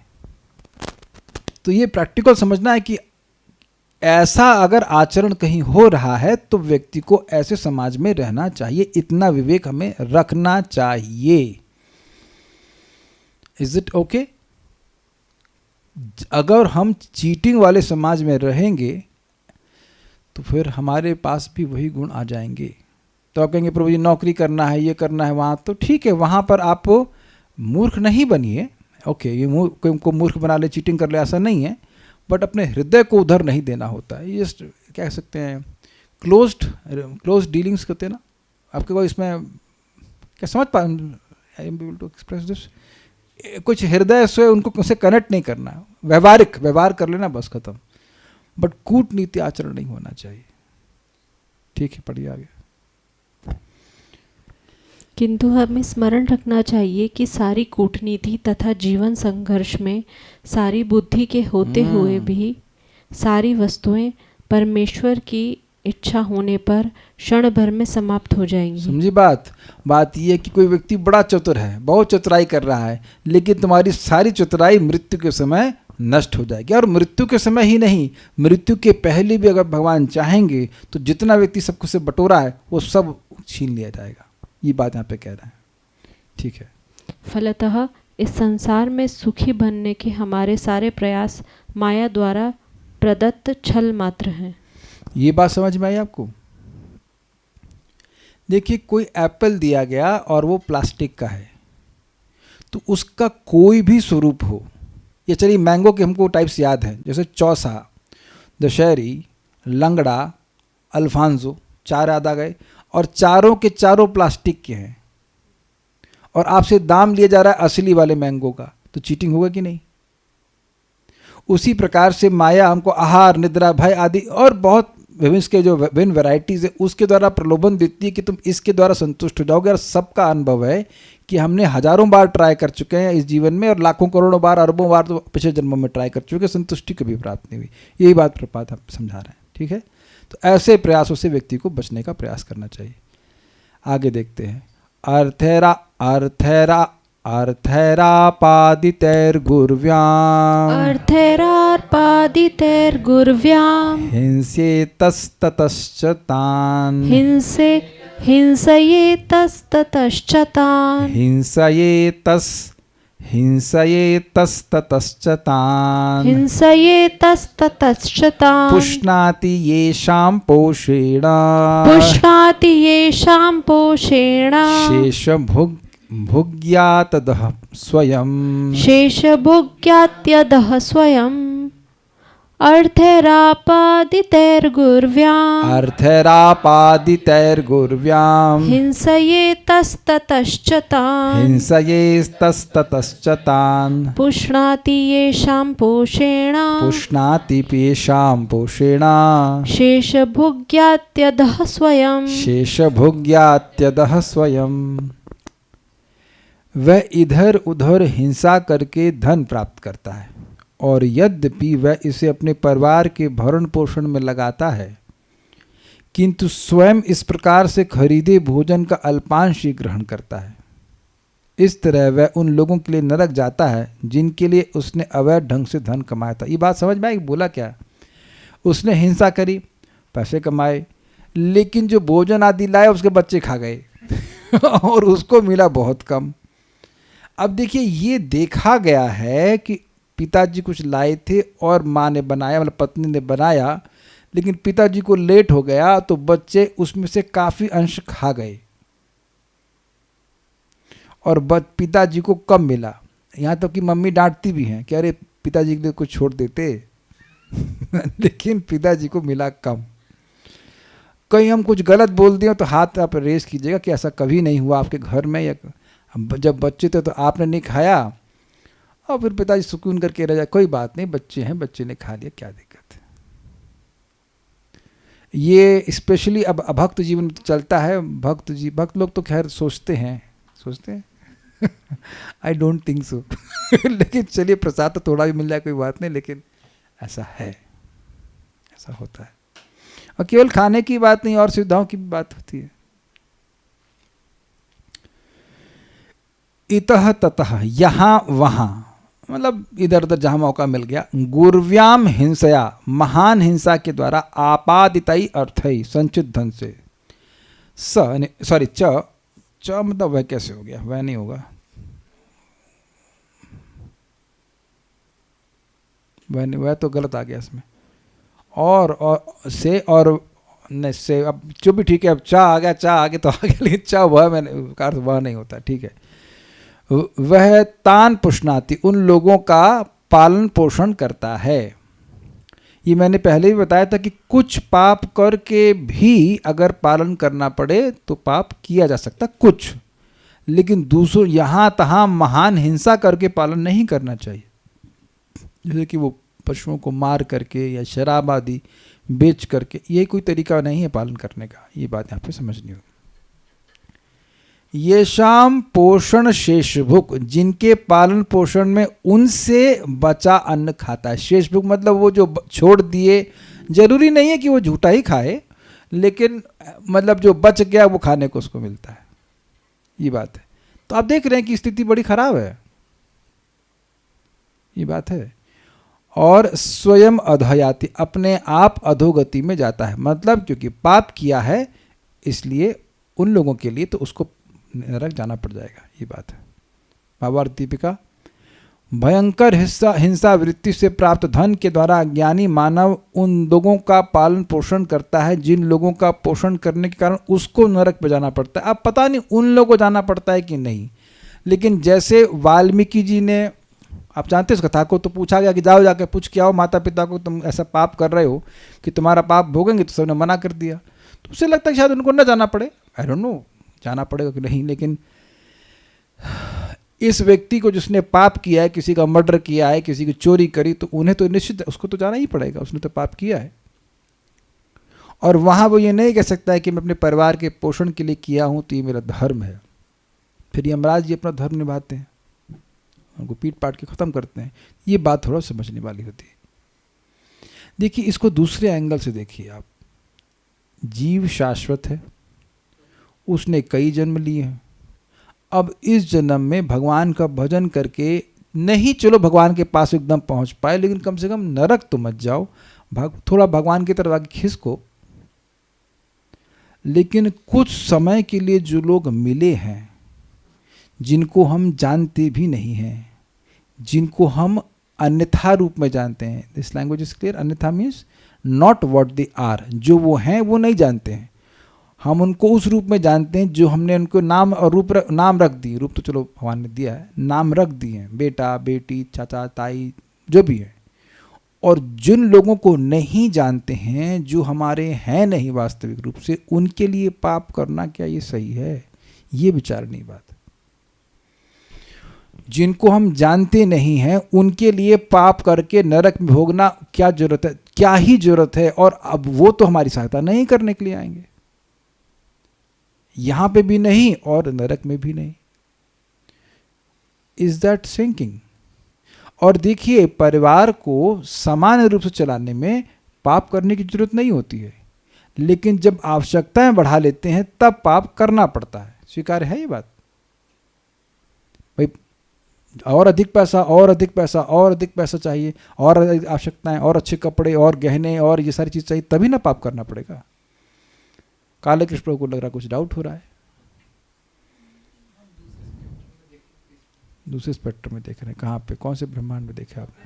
तो ये प्रैक्टिकल समझना है कि ऐसा अगर आचरण कहीं हो रहा है तो व्यक्ति को ऐसे समाज में रहना चाहिए, इतना विवेक हमें रखना चाहिए। Is it okay? अगर हम चीटिंग वाले समाज में रहेंगे तो फिर हमारे पास भी वही गुण आ जाएंगे। तो आप कहेंगे प्रभु जी नौकरी करना है, ये करना है, वहाँ तो ठीक है, वहाँ पर आप मूर्ख नहीं बनिए। ओके, ये कोई को मूर्ख बना ले, चीटिंग कर ले, ऐसा नहीं है। बट अपने हृदय को उधर नहीं देना होता है। ये क्या कह सकते हैं, क्लोज डीलिंग्स करते हैं ना। आपके को इसमें क्या समझ पा, I am able to express this. कुछ हृदय से उनको उनसे कनेक्ट नहीं करना, व्यवहारिक व्यवहार कर लेना, बस खत्म। बट कूटनीति आचरण नहीं होना चाहिए। ठीक है, पढ़िए आगे। किंतु हमें स्मरण रखना चाहिए कि सारी कूटनीति तथा जीवन संघर्ष में सारी बुद्धि के होते हुए भी सारी वस्तुएं परमेश्वर की इच्छा होने पर क्षण भर में समाप्त हो जाएंगी। समझी बात ये है कि कोई व्यक्ति बड़ा चतुर है, बहुत चतुराई कर रहा है, लेकिन तुम्हारी सारी चतुराई मृत्यु के समय नष्ट हो जाएगी। और मृत्यु के समय ही नहीं, मृत्यु के पहले भी अगर भगवान चाहेंगे तो जितना व्यक्ति सबको से बटोरा है वो सब छीन लिया जाएगा। ये बात यहाँ पे कह रहा है। ठीक है। फलतः इस संसार में सुखी बनने के हमारे सारे प्रयास माया द्वारा प्रदत्त छल मात्र हैं। ये बात समझ में आई आपको? देखिए, कोई एप्पल दिया गया और वो प्लास्टिक का है, तो उसका कोई भी स्वरूप हो, ये चलिए मैंगो के हमको टाइप्स याद हैं, जैसे चौसा, दशहरी, लंगड़ा, अल्फांसो, 4 याद आ गए, और चारों के चारों प्लास्टिक के हैं, और आपसे दाम लिया जा रहा है असली वाले मैंगो का, तो चीटिंग होगा कि नहीं? उसी प्रकार से माया हमको आहार, निद्रा, भय आदि और बहुत विभिन्न के जो विभिन्न वैरायटीज है उसके द्वारा प्रलोभन देती है कि तुम इसके द्वारा संतुष्ट हो जाओगे। और सबका अनुभव है कि हमने हजारों बार ट्राई कर चुके हैं इस जीवन में, और लाखों करोड़ों बार, अरबों बार तो पिछले जन्मों में ट्राई कर चुके, संतुष्टि कभी प्राप्त नहीं हुई। यही बात प्रपात हम समझा रहे हैं। ठीक है, तो ऐसे प्रयासों से व्यक्ति को बचने का प्रयास करना चाहिए। आगे देखते हैं। अर्थैरापादितैर्गुर्व्याम् हिंसेतस्ततश्च तान् हिंसयेतस्ततश्च तान् पुष्णाति येषां पोषेण शेषभुग्यातदः स्वयं अर्थैरापादितैर्गुर्व्याम् हिंसयेतस्ततश्च तान् पुष्णाति येषां पोषेण शेषभुग्यात्यदः स्वयं। वह इधर उधर हिंसा करके धन प्राप्त करता है, और यद्यपि वह इसे अपने परिवार के भरण पोषण में लगाता है, किंतु स्वयं इस प्रकार से खरीदे भोजन का अल्पांश ही ग्रहण करता है। इस तरह वह उन लोगों के लिए नरक जाता है जिनके लिए उसने अवैध ढंग से धन कमाया था। ये बात समझ में आई? बोला क्या? उसने हिंसा करी, पैसे कमाए, लेकिन जो भोजन आदि लाए उसके बच्चे खा गए और उसको मिला बहुत कम। अब देखिए, ये देखा गया है कि पिताजी कुछ लाए थे और माँ ने बनाया, मतलब पत्नी ने बनाया, लेकिन पिताजी को लेट हो गया तो बच्चे उसमें से काफ़ी अंश खा गए और पिताजी को कम मिला। यहाँ तक कि मम्मी डांटती भी हैं कि अरे पिताजी के लिए कुछ छोड़ देते लेकिन पिताजी को मिला कम। कहीं हम कुछ गलत बोल दिए तो हाथ आप रेस कीजिएगा कि ऐसा कभी नहीं हुआ आपके घर में, या जब बच्चे थे तो आपने नहीं खाया और फिर पिताजी सुकून करके रह जाए, कोई बात नहीं, बच्चे हैं, बच्चे ने खा लिया, क्या दिक्कत है। ये स्पेशली अब अभक्त जीवन में चलता है। भक्त लोग तो खैर सोचते हैं आई डोंट थिंक सो लेकिन चलिए, प्रसाद तो थोड़ा भी मिल जाए कोई बात नहीं, लेकिन ऐसा है, ऐसा होता है। और केवल खाने की बात नहीं, और सुविधाओं की भी बात होती है। इतः ततः, यहाँ वहाँ, मतलब इधर उधर जहाँ मौका मिल गया। गुर्व्याम हिंसया, महान हिंसा के द्वारा, आपादितई अर्थई, संचित धन से, च मतलब वह कैसे हो गया, वह नहीं होगा, वह तो गलत आ गया इसमें। और से, और न से, अब जो भी ठीक है, अब चा आ गया तो आ गया, लेकिन चा वह मैंने वह नहीं होता, ठीक है। वह तान पुष्णाति, उन लोगों का पालन पोषण करता है। ये मैंने पहले भी बताया था कि कुछ पाप करके भी अगर पालन करना पड़े तो पाप किया जा सकता कुछ, लेकिन दूसरों यहाँ तहाँ महान हिंसा करके पालन नहीं करना चाहिए। जैसे कि वो पशुओं को मार करके या शराब आदि बेच करके, ये कोई तरीका नहीं है पालन करने का। ये बात यहाँ पे समझनी होगी। ये शाम पोषण शेष भुक, जिनके पालन पोषण में उनसे बचा अन्न खाता है। शेष भुक मतलब वो जो छोड़ दिए, जरूरी नहीं है कि वो झूठा ही खाए, लेकिन मतलब जो बच गया वो खाने को उसको मिलता है, ये बात है। तो आप देख रहे हैं कि स्थिति बड़ी खराब है, ये बात है। और स्वयं अधयाति, अपने आप अधोगति में जाता है, मतलब क्योंकि पाप किया है इसलिए उन लोगों के लिए तो उसको नरक जाना पड़ जाएगा, ये बात है। भावार्थ दीपिका, भयंकर हिंसा वृत्ति से प्राप्त धन के द्वारा अज्ञानी मानव उन लोगों का पालन पोषण करता है जिन लोगों का पोषण करने के कारण उसको नरक में जाना पड़ता है। अब पता नहीं उन लोगों को जाना पड़ता है कि नहीं, लेकिन जैसे वाल्मीकि जी ने, आप जानते हैं उस कथा को, तो पूछा गया कि जाओ जाके पूछ के आओ माता पिता को, तुम ऐसा पाप कर रहे हो कि तुम्हारा पाप भोगेंगे, तो सबने मना कर दिया। तो उससे लगता है कि शायद उनको न जाना पड़े, आई डोंट नो जाना पड़ेगा कि नहीं, लेकिन इस व्यक्ति को जिसने पाप किया है, किसी का मर्डर किया है, किसी की चोरी करी, तो उन्हें तो निश्चित उसको तो जाना ही पड़ेगा, उसने तो पाप किया है। और वहाँ वो ये नहीं कह सकता है कि मैं अपने परिवार के पोषण के लिए किया हूँ तो ये मेरा धर्म है। फिर यमराज जी अपना धर्म निभाते हैं, उनको पीट पाट के ख़त्म करते हैं। ये बात थोड़ा समझने वाली होती है। देखिए, इसको दूसरे एंगल से देखिए आप। जीव शाश्वत है, उसने कई जन्म लिए हैं। अब इस जन्म में भगवान का भजन करके नहीं, चलो भगवान के पास एकदम पहुंच पाए, लेकिन कम से कम नरक तो मत जाओ, थोड़ा भगवान की तरफ आगे खिसको। लेकिन कुछ समय के लिए जो लोग मिले हैं, जिनको हम जानते भी नहीं हैं, जिनको हम अन्यथा रूप में जानते हैं, दिस लैंग्वेज इज क्लियर, अन्यथा means not what they are, जो वो हैं वो नहीं जानते हैं, हम उनको उस रूप में जानते हैं जो हमने उनको नाम और नाम रख दिए। रूप तो चलो भगवान ने दिया है, नाम रख दिए हैं, बेटा बेटी चाचा ताई जो भी है। और जिन लोगों को नहीं जानते हैं, जो हमारे हैं नहीं वास्तविक रूप से, उनके लिए पाप करना क्या ये सही है? ये विचारनीय बात। जिनको हम जानते नहीं हैं उनके लिए पाप करके नरक में भोगना क्या जरूरत है? क्या ही जरूरत है? और अब वो तो हमारी सहायता नहीं करने के लिए आएंगे, यहां पे भी नहीं और नरक में भी नहीं। Is that sinking? और देखिए, परिवार को समान रूप से चलाने में पाप करने की जरूरत नहीं होती है, लेकिन जब आवश्यकताएं बढ़ा लेते हैं तब पाप करना पड़ता है। स्वीकार्य है ये बात? भाई और अधिक पैसा, और अधिक पैसा, और अधिक पैसा चाहिए, और आवश्यकताएं, और अच्छे कपड़े, और गहने, और ये सारी चीज चाहिए, तभी ना पाप करना पड़ेगा। काले कृष्ण प्रभु को लग रहा कुछ डाउट हो रहा है। दूसरे स्पेक्ट्रम में देख रहे हैं, कहाँ पे, कौन से ब्रह्मांड में देखे आपने?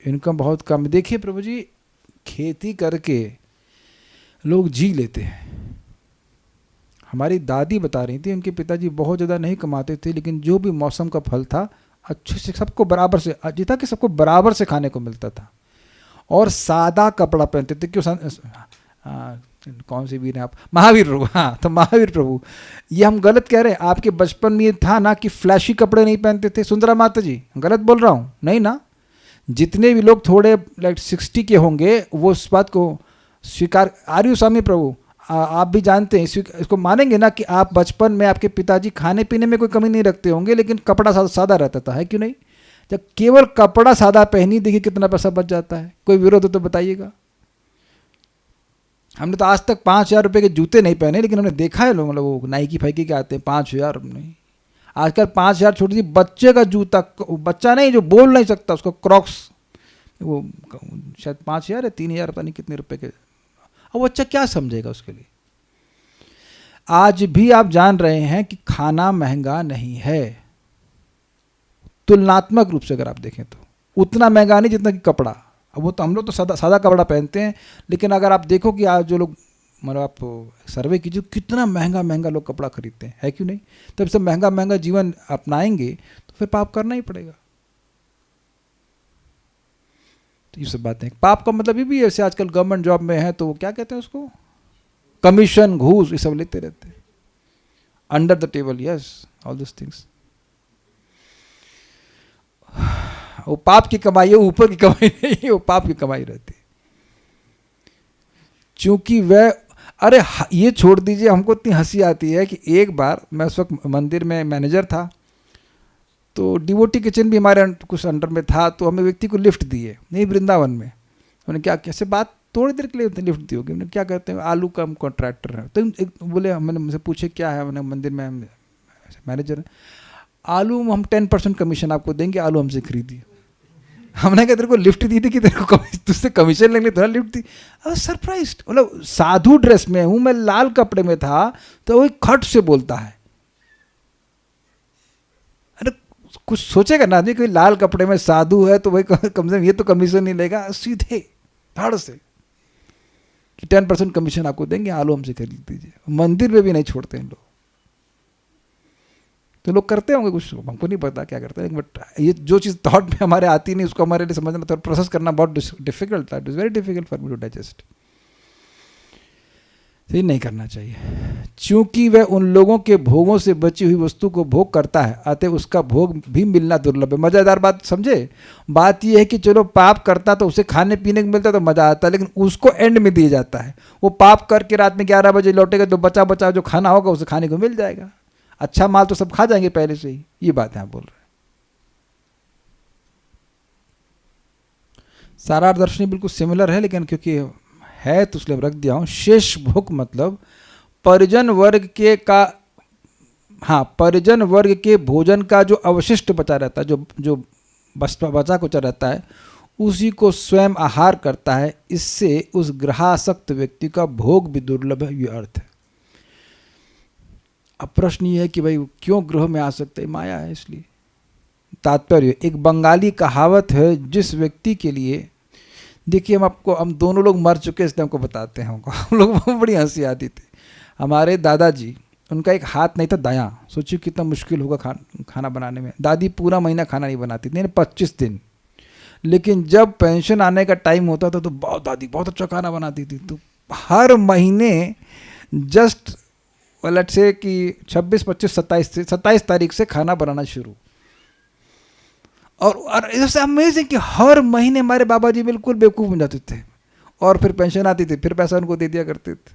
इनकम बहुत कम। देखिए प्रभु जी, खेती करके लोग जी लेते हैं। हमारी दादी बता रही थी, उनके पिताजी बहुत ज़्यादा नहीं कमाते थे, लेकिन जो भी मौसम का फल था अच्छे से सबको बराबर से, जितना कि सबको बराबर से खाने को मिलता था, और सादा कपड़ा पहनते थे। क्यों? कौन सी वीर हैं आप? महावीर प्रभु। हाँ, तो महावीर प्रभु, ये हम गलत कह रहे हैं? आपके बचपन में ये था ना कि फ्लैशी कपड़े नहीं पहनते थे? सुंदरा माता जी, गलत बोल रहा हूँ? नहीं ना। जितने भी लोग थोड़े लाइक 60 के होंगे वो इस बात को स्वीकार, आर्य स्वामी प्रभु आप भी जानते हैं, इसको मानेंगे ना कि आप बचपन में आपके पिताजी खाने पीने में कोई कमी नहीं रखते होंगे, लेकिन कपड़ा सादा रहता था, है क्यों नहीं? जब केवल कपड़ा सादा पहनी, देखिए कितना पैसा बच जाता है। कोई विरोध हो तो बताइएगा। हमने तो आज तक 5,000 रुपये के जूते नहीं पहने, लेकिन हमने देखा है लोग, मतलब वो नाइकी फाइकी के आते हैं 5,000 नहीं। आजकल 5,000 छोटी सी बच्चे का जूता, बच्चा नहीं जो बोल नहीं सकता, उसको क्रॉक्स, वो शायद 5,000 या 3,000 पता नहीं कितने रुपए के। अब बच्चा क्या समझेगा उसके लिए? आज भी आप जान रहे हैं कि खाना महंगा नहीं है, तुलनात्मक रूप से अगर आप देखें तो उतना महंगा नहीं जितना कि कपड़ा। अब वो तो हम लोग तो सादा कपड़ा पहनते हैं, लेकिन अगर आप देखो कि आज जो लोग, मतलब आप सर्वे कीजिए कितना महंगा महंगा लोग कपड़ा खरीदते हैं, है क्यों नहीं? तब से महंगा महंगा जीवन अपनाएंगे तो फिर पाप करना ही पड़ेगा। तो ये सब बातें, पाप का मतलब ये भी है, ऐसे आजकल गवर्नमेंट जॉब में है तो वो क्या कहते हैं उसको, कमीशन, घूस, ये सब लेते रहते हैं under the table. Yes, all this things. वो पाप की कमाई है, ऊपर की कमाई नहीं है, वो पाप की कमाई रहती है। चूंकि वह, अरे ये छोड़ दीजिए, हमको इतनी हंसी आती है कि एक बार मैं उस वक्त मंदिर में मैनेजर था, तो डिवोटी किचन भी हमारे कुछ अंडर में था, तो हमें व्यक्ति को लिफ्ट दिए, नहीं वृंदावन में। उन्होंने क्या, कैसे बात थोड़ी देर के लिए लिफ्ट दी होगी, उन्होंने क्या कहते हैं, आलू का हम कॉन्ट्रैक्टर है। तो एक बोले, मैंने मुझसे पूछे क्या है, मैंने मंदिर में मैनेजर, आलू हम 10% कमीशन आपको देंगे, आलू हमसे खरीदिए। हमने कहा तेरे को लिफ्ट दी थी कि तेरे को तुझसे कमीशन लेंगे, थोड़ा लिफ्ट दी। अब सरप्राइज्ड, मतलब साधु ड्रेस में हूँ मैं, लाल कपड़े में था, तो वही खट से बोलता है। अरे कुछ सोचेगा ना आदमी, कोई लाल कपड़े में साधु है तो वही कम से कम ये तो कमीशन नहीं लेगा, सीधे धड़ से कि 10% कमीशन आपको देंगे, आलू हमसे खरीद दीजिए। मंदिर में भी नहीं छोड़ते हैं लोग। तो लोग करते होंगे कुछ, हमको नहीं पता क्या करते हैं, बट ये जो चीज़ थॉट में हमारे आती नहीं, उसको हमारे लिए समझना तो प्रोसेस करना बहुत डिफिकल्ट था। It is very difficult for me to digest. ये नहीं करना चाहिए, क्योंकि वह उन लोगों के भोगों से बची हुई वस्तु को भोग करता है, अतः उसका भोग भी मिलना दुर्लभ है। मज़ेदार बात समझे, बात यह है कि चलो पाप करता तो उसे खाने पीने को मिलता तो मज़ा आता, लेकिन उसको एंड में दिया जाता है। वो पाप करके रात में 11 बजे लौटेगा तो बचा बचा जो खाना होगा उसे खाने को मिल जाएगा। अच्छा माल तो सब खा जाएंगे पहले से ही। ये बात यहाँ बोल रहे हैं। सारार्थ दर्शनी बिल्कुल सिमिलर है, लेकिन क्योंकि है तो इसलिए रख दिया हूँ। शेष भुक मतलब परिजन वर्ग के का, हाँ, परिजन वर्ग के भोजन का जो अवशिष्ट बचा रहता है, जो बचा कुचा रहता है, उसी को स्वयं आहार करता है। इससे उस ग्रहासक्त व्यक्ति का भोग भी दुर्लभ है, ये अर्थ है। अब प्रश्न ये है कि भाई क्यों ग्रह में आ सकते हैं? माया है इसलिए। तात्पर्य, एक बंगाली कहावत है, जिस व्यक्ति के लिए, देखिए हम दोनों लोग मर चुके इसलिए हमको बताते हैं, हम लोग बड़ी हंसी आती थी। हमारे दादाजी, उनका एक हाथ नहीं था दायां, सोचिए कितना मुश्किल होगा खाना बनाने में। दादी पूरा महीना खाना नहीं बनाती थी, 25 दिन। लेकिन जब पेंशन आने का टाइम होता था तो दादी बहुत अच्छा खाना बनाती थी। तो हर महीने जस्ट लेट्स से कि 26, 25, 27 तारीख से खाना बनाना शुरू। और इससे अमेजिंग कि हर महीने हमारे बाबा जी बिल्कुल बेवकूफ़ बन जाते थे, और फिर पेंशन आती थी, फिर पैसा उनको दे दिया करते थे,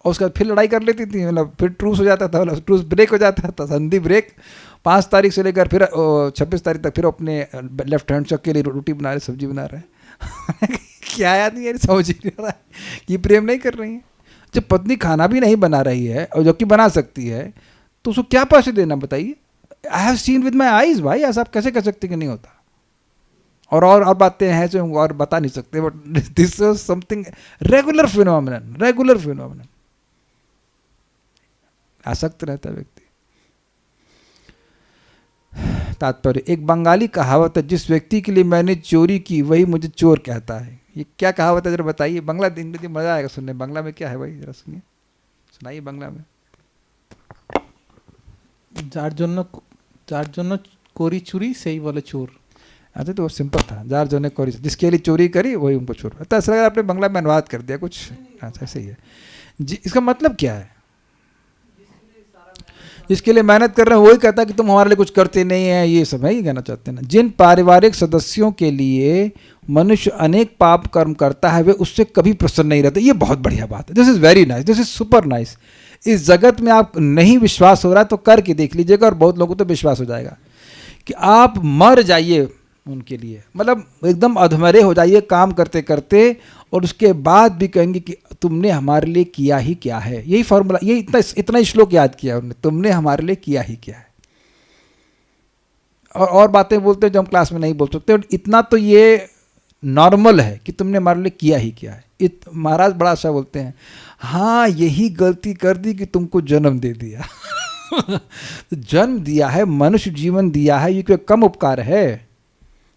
और उसके बाद फिर लड़ाई कर लेती थी, मतलब फिर ट्रूस हो जाता था, मतलब ट्रूस ब्रेक हो जाता था, संधि ब्रेक। 5 तारीख से लेकर फिर 26 तारीख तक फिर अपने लेफ्ट हैंड चक के लिए रोटी बना रहे, सब्जी बना रहे। क्या आदमी यार, समझ ही नहीं रहा है कि प्रेम नहीं कर रही है। जब पत्नी खाना भी नहीं बना रही है और जबकि बना सकती है, तो उसको क्या पैसे देना बताइए? I have seen with my eyes भाई, ऐसा आप कैसे कह सकते कि नहीं होता? और बातें हैं जो हम और बता नहीं सकते, but this is something regular phenomenon. आसक्त रहता है व्यक्ति। तात्पर्य, एक बंगाली कहावत है, जिस व्यक्ति के लिए मैंने चोरी की वही मुझे चोर कहता है। ये क्या कहावत है जरा बताइए? बांग्ला दिन मजा आएगा सुनने। बांग्ला में क्या है भाई, जरा सुनिए, सुनाइए बांग्ला में। যার জন্য कोरी चुरी सही वाला चोर। अच्छा, तो वो सिंपल था, जार जो ने कोरी, जिसके लिए चोरी करी वही उनको चोर। तो ऐसा लगा आपने बंगला में अनुवाद कर दिया कुछ। अच्छा, सही है जी। इसका मतलब क्या है? जिसके लिए मेहनत कर रहे हैं वही कहता है कि तुम हमारे लिए कुछ करते नहीं है, ये सब है, ये कहना चाहते हैं ना। जिन पारिवारिक सदस्यों के लिए मनुष्य अनेक पाप कर्म करता है वे उससे कभी प्रसन्न नहीं रहते। ये बहुत बढ़िया बात है। This is very nice, this is super nice. इस जगत में आप नहीं विश्वास हो रहा तो करके देख लीजिएगा, और बहुत लोगों को तो विश्वास हो जाएगा कि आप मर जाइए उनके लिए, मतलब एकदम अधमरे हो जाइए काम करते करते, और उसके बाद भी कहेंगे कि तुमने हमारे लिए किया ही क्या है। यही फॉर्मूला, ये इतना श्लोक याद किया उन्होंने, तुमने हमारे लिए किया ही क्या है। और बातें बोलते हैं जो हम क्लास में नहीं बोल सकते, और इतना तो ये नॉर्मल है कि तुमने हमारे लिए किया ही क्या है। महाराज बड़ा अच्छा बोलते हैं, हाँ यही गलती कर दी कि तुमको जन्म दे दिया। तो जन्म दिया है, मनुष्य जीवन दिया है, ये कोई कम उपकार है?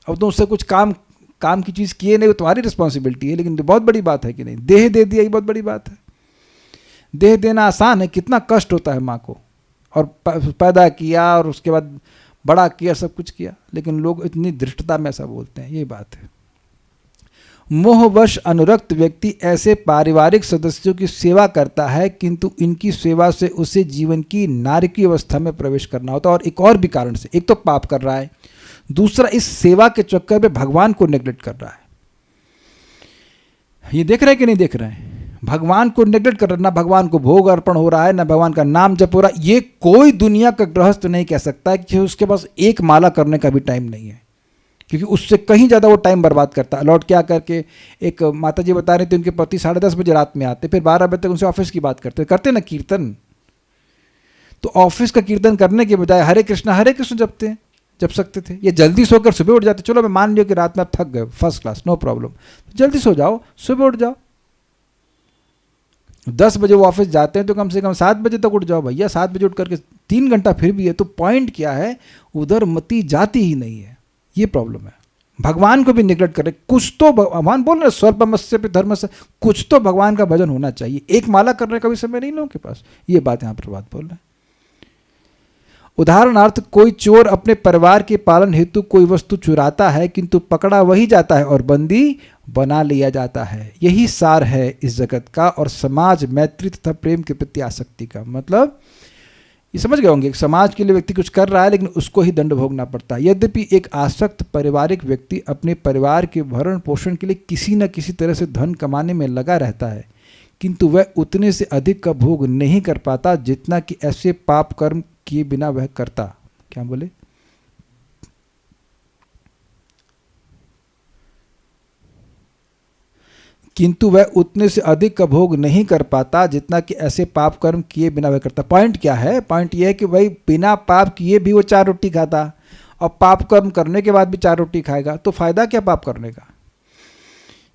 अब तुम उससे कुछ काम की चीज़ किए नहीं, वो तुम्हारी रिस्पॉन्सिबिलिटी है, लेकिन बहुत बड़ी बात है कि नहीं, देह दे दिया, ये बहुत बड़ी बात है। देह देना आसान है, कितना कष्ट होता है माँ को, और पैदा किया और उसके बाद बड़ा किया, सब कुछ किया, लेकिन लोग इतनी धृष्टता में ऐसा बोलते हैं, ये बात है। मोहवश अनुरक्त व्यक्ति ऐसे पारिवारिक सदस्यों की सेवा करता है, किंतु इनकी सेवा से उसे जीवन की नारकीय अवस्था में प्रवेश करना होता है। और एक और भी कारण से, एक तो पाप कर रहा है, दूसरा इस सेवा के चक्कर में भगवान को नेग्लेक्ट कर रहा है। ये देख रहे हैं कि नहीं देख रहे हैं? भगवान को नेग्लेक्ट कर रहा है, ना भगवान को भोग अर्पण हो रहा है, ना भगवान का नाम जप हो रहा है। ये कोई दुनिया का गृहस्थ नहीं कह सकता है कि उसके पास एक माला करने का भी टाइम नहीं है, क्योंकि उससे कहीं ज़्यादा वो टाइम बर्बाद करता है। लौट क्या करके, एक माता जी बता रहे थे उनके पति 10:30 बजे रात में आते, फिर 12 बजे तक उनसे ऑफिस की बात करते ना कीर्तन। तो ऑफिस का कीर्तन करने के बजाय हरे कृष्ण जप सकते थे। ये जल्दी सोकर सुबह उठ जाते। चलो मैं मान लिया कि रात में आप थक गए, फर्स्ट क्लास, नो प्रॉब्लम, जल्दी सो जाओ, सुबह उठ जाओ। 10 बजे वो ऑफिस जाते हैं तो कम से कम 7 बजे तक उठ जाओ भैया। 7 बजे उठ करके 3 घंटा फिर भी है, तो पॉइंट क्या है, उधर मती जाती ही नहीं है। ये प्रॉब्लम है। भगवान को भी निगलेक्ट करे। कुछ तो भगवान बोल रहे स्वल्पमस्य पे धर्म से, कुछ तो भगवान का भजन होना चाहिए। एक माला करने का भी समय नहीं लोगों के पास। ये बात यहाँ पर बात बोल रहे हैं। उदाहरणार्थ, कोई चोर अपने परिवार के पालन हेतु कोई वस्तु चुराता है, किंतु पकड़ा वही जाता है और बंदी बना लिया जाता है। यही सार है इस जगत का और समाज मैत्री तथा प्रेम के प्रति आसक्ति का। मतलब ये समझ गए होंगे, समाज के लिए व्यक्ति कुछ कर रहा है लेकिन उसको ही दंड भोगना पड़ता है। यद्यपि एक आसक्त पारिवारिक व्यक्ति अपने परिवार के भरण पोषण के लिए किसी न किसी तरह से धन कमाने में लगा रहता है, किंतु वह उतने से अधिक का भोग नहीं कर पाता जितना कि ऐसे पाप कर्म किए बिना वह करता। क्या बोले? किंतु वह उतने से अधिक का भोग नहीं कर पाता जितना कि ऐसे पाप कर्म किए बिना वह करता। पॉइंट क्या है? पॉइंट यह है कि भाई बिना पाप किए भी वो 4 रोटी खाता, और पाप कर्म करने के बाद भी 4 रोटी खाएगा, तो फायदा क्या पाप करने का?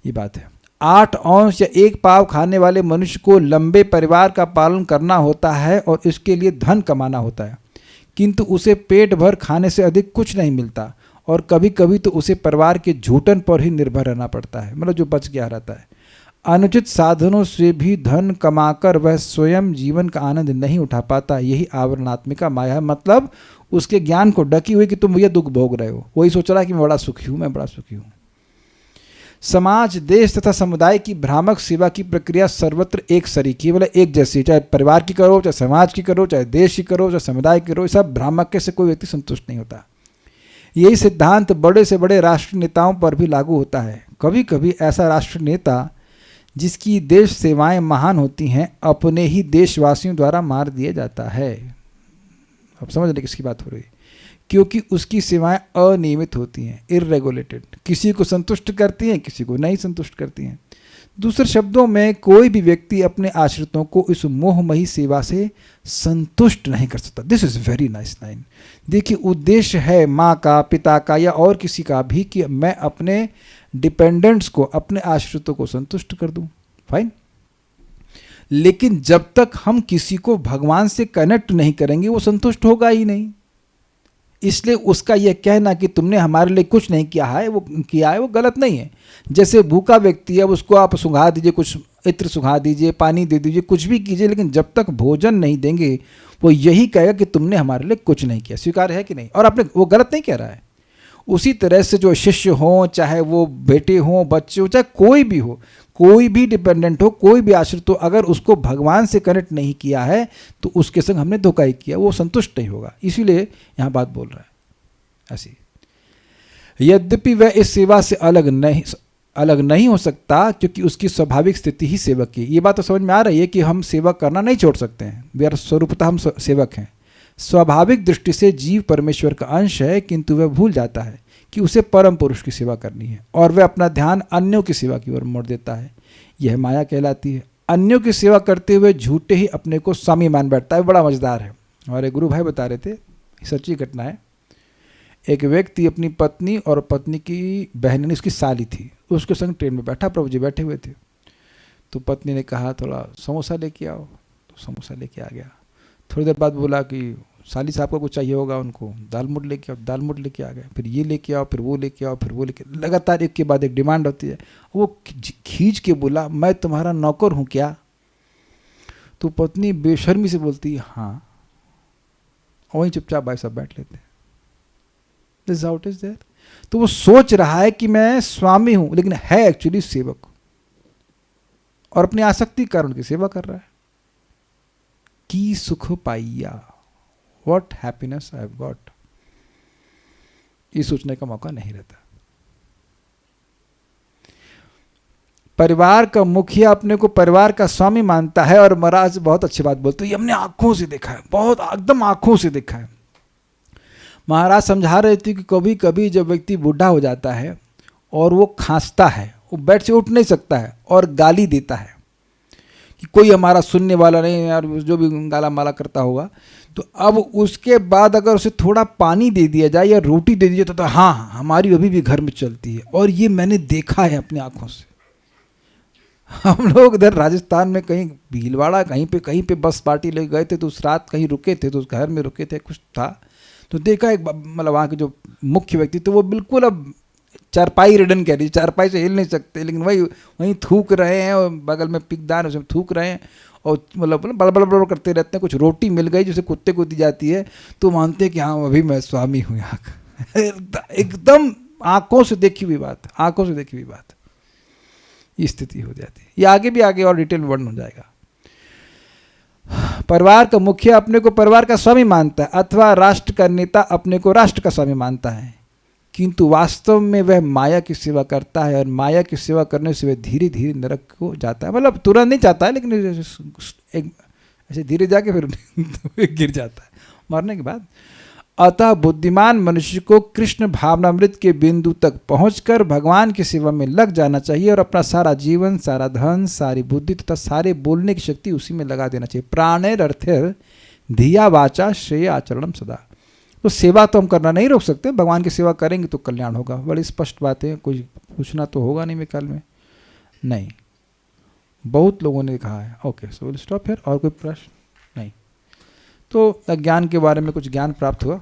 ये बात है। 8 अंश या 1 पाव खाने वाले मनुष्य को लंबे परिवार का पालन करना होता है और इसके लिए धन कमाना होता है, किंतु उसे पेट भर खाने से अधिक कुछ नहीं मिलता, और कभी कभी तो उसे परिवार के झूठन पर ही निर्भर रहना पड़ता है, मतलब जो बच गया रहता है। अनुचित साधनों से भी धन कमाकर वह स्वयं जीवन का आनंद नहीं उठा पाता। यही आवरणात्मिका माया है। मतलब उसके ज्ञान को ढकी हुई कि तुम भैया दुख भोग रहे हो, वही सोच रहा है कि मैं बड़ा सुखी हूँ, मैं बड़ा सुखी हूँ। समाज, देश तथा समुदाय की भ्रामक सेवा की प्रक्रिया सर्वत्र एक सरीकी है, मतलब एक जैसी, चाहे परिवार की करो, चाहे समाज की करो, चाहे देश की करो, चाहे समुदाय की करो, सब भ्रामक से कोई व्यक्ति संतुष्ट नहीं होता। यही सिद्धांत बड़े से बड़े राष्ट्र नेताओं पर भी लागू होता है। कभी कभी ऐसा राष्ट्र नेता जिसकी देश सेवाएं महान होती हैं, अपने ही देशवासियों द्वारा मार दिया जाता है। अब समझ रहे किसकी बात हो रही है? क्योंकि उसकी सेवाएं अनियमित होती हैं, इररेगुलेटेड, किसी को संतुष्ट करती हैं, किसी को नहीं संतुष्ट करती हैं। दूसरे शब्दों में, कोई भी व्यक्ति अपने आश्रितों को इस मोहमयी सेवा से संतुष्ट नहीं कर सकता। This is very nice line. देखिए, उद्देश्य है माँ का, पिता का या और किसी का भी कि मैं अपने डिपेंडेंट्स को, अपने आश्रितों को संतुष्ट कर दूं, फाइन। लेकिन जब तक हम किसी को भगवान से कनेक्ट नहीं करेंगे वो संतुष्ट होगा ही नहीं। इसलिए उसका यह कहना कि तुमने हमारे लिए कुछ नहीं किया है, वो गलत नहीं है। जैसे भूखा व्यक्ति है, उसको आप सुंघा दीजिए कुछ इत्र सुखा दीजिए, पानी दे दीजिए, कुछ भी कीजिए, लेकिन जब तक भोजन नहीं देंगे वो यही कहेगा कि तुमने हमारे लिए कुछ नहीं किया। स्वीकार है कि नहीं? और आपने, वो गलत नहीं कह रहा है। उसी तरह से जो शिष्य हों, चाहे वो बेटे हों, बच्चे हों, चाहे कोई भी हो, कोई भी डिपेंडेंट हो, कोई भी आश्रित हो, अगर उसको भगवान से कनेक्ट नहीं किया है तो उसके संग हमने धोखा ही किया, वो संतुष्ट नहीं होगा। इसीलिए यहाँ बात बोल रहा है ऐसी। यद्यपि वह इस सेवा से अलग नहीं हो सकता, क्योंकि उसकी स्वाभाविक स्थिति ही सेवक की। ये बात तो समझ में आ रही है कि हम सेवा करना नहीं छोड़ सकते हैं, वे स्वरूपतः हम सेवक हैं। स्वाभाविक दृष्टि से जीव परमेश्वर का अंश है, किंतु वह भूल जाता है कि उसे परम पुरुष की सेवा करनी है और वह अपना ध्यान अन्यों की सेवा की ओर मोड़ देता है। यह माया कहलाती है। अन्यों की सेवा करते हुए झूठे ही अपने को स्वामी मान बैठता है। बड़ा मजेदार है। हमारे गुरु भाई बता रहे थे, सच्ची घटना है। एक व्यक्ति अपनी पत्नी और पत्नी की बहन, उसकी साली थी, उसके संग ट्रेन में बैठा, प्रभु जी बैठे हुए थे। तो पत्नी ने कहा थोड़ा समोसा लेके आओ, तो समोसा लेके आ गया। थोड़ी देर बाद बोला कि साली साहब को कुछ चाहिए होगा, उनको दाल मुठ लेके आओ, दाल मुठ लेके आ गए। फिर ये लेके आओ, फिर वो लेके आओ, फिर वो लेके, लगातार एक के बाद एक डिमांड होती है। वो खींच के बोला, मैं तुम्हारा नौकर हूँ क्या? तो पत्नी बेशर्मी से बोलती है हाँ। वहीं चुपचाप भाई सब बैठ लेते हैं। This out is there. तो वो सोच रहा है कि मैं स्वामी हूं, लेकिन है एक्चुअली सेवक, और अपनी आसक्ति के कारण उनकी सेवा कर रहा है। की सुख पाइया, what happiness I have got, ये सोचने का मौका नहीं रहता। परिवार का मुखिया अपने को परिवार का स्वामी मानता है, और महाराज बहुत अच्छी बात बोलते हैं, ये हमने आंखों से देखा है, बहुत एकदम आंखों से देखा है। महाराज समझा रहे थे कि कभी कभी जब व्यक्ति बूढ़ा हो जाता है और वो खांसता है, वो बेड से उठ नहीं सकता है और गाली देता है कि कोई हमारा सुनने वाला नहीं यार, जो भी गाला माला करता होगा, तो अब उसके बाद अगर उसे थोड़ा पानी दे दिया जाए या रोटी दे दी जाए तो हाँ हमारी अभी भी घर में चलती है। और ये मैंने देखा है अपनी आंखों से। हम लोग इधर राजस्थान में कहीं भीलवाड़ा कहीं पे बस पार्टी ले गए थे, तो उस रात कहीं रुके थे, तो उस घर में रुके थे, कुछ था, तो देखा एक मतलब वहाँ के जो मुख्य व्यक्ति, तो वो बिल्कुल अब चारपाई रिडन कह रही, चारपाई से हिल नहीं सकते, लेकिन वहीं थूक रहे हैं, और बगल में पिकदान उसमें थूक रहे हैं, और मतलब बड़बड़ करते रहते हैं। कुछ रोटी मिल गई जैसे कुत्ते को दी जाती है, तो मानते हैं कि हाँ अभी मैं स्वामी हूँ यहाँ का। एकदम आंखों से देखी हुई बात, आंखों से देखी हुई बात, ये स्थिति हो जाती है। ये आगे और डिटेल में वर्णन हो जाएगा। परिवार का मुखिया अपने को परिवार का स्वामी मानता है, अथवा राष्ट्र का नेता अपने को राष्ट्र का स्वामी मानता है, किंतु वास्तव में वह माया की सेवा करता है, और माया की सेवा करने से वह धीरे धीरे नरक को जाता है। मतलब तुरंत नहीं जाता है, लेकिन एक ऐसे धीरे जाके फिर गिर जाता है मरने के बाद। अतः बुद्धिमान मनुष्य को कृष्ण भावनामृत के बिंदु तक पहुंचकर भगवान की सेवा में लग जाना चाहिए, और अपना सारा जीवन, सारा धन, सारी बुद्धि तथा सारे बोलने की शक्ति उसी में लगा देना चाहिए। प्राणेर अर्थिर धिया वाचा श्रेय आचरणम सदा। तो सेवा तो हम करना नहीं रोक सकते, भगवान की सेवा करेंगे तो कल्याण होगा। बड़ी स्पष्ट बात है, कोई पूछना तो होगा नहीं मेरे ख्याल में, नहीं, बहुत लोगों ने कहा है। Okay, so will stop here. और कोई प्रश्न नहीं? तो ज्ञान के बारे में कुछ ज्ञान प्राप्त हुआ।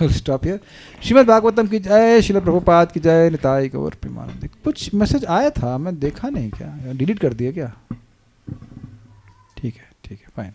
Will stop here. Shrimad Bhagavatam की जय, श्रील प्रभुपाद की जय, निताई गौर प्रेमानंद। कुछ मैसेज आया था, मैं देखा नहीं, क्या डिलीट कर दिया क्या? ठीक है, फाइन।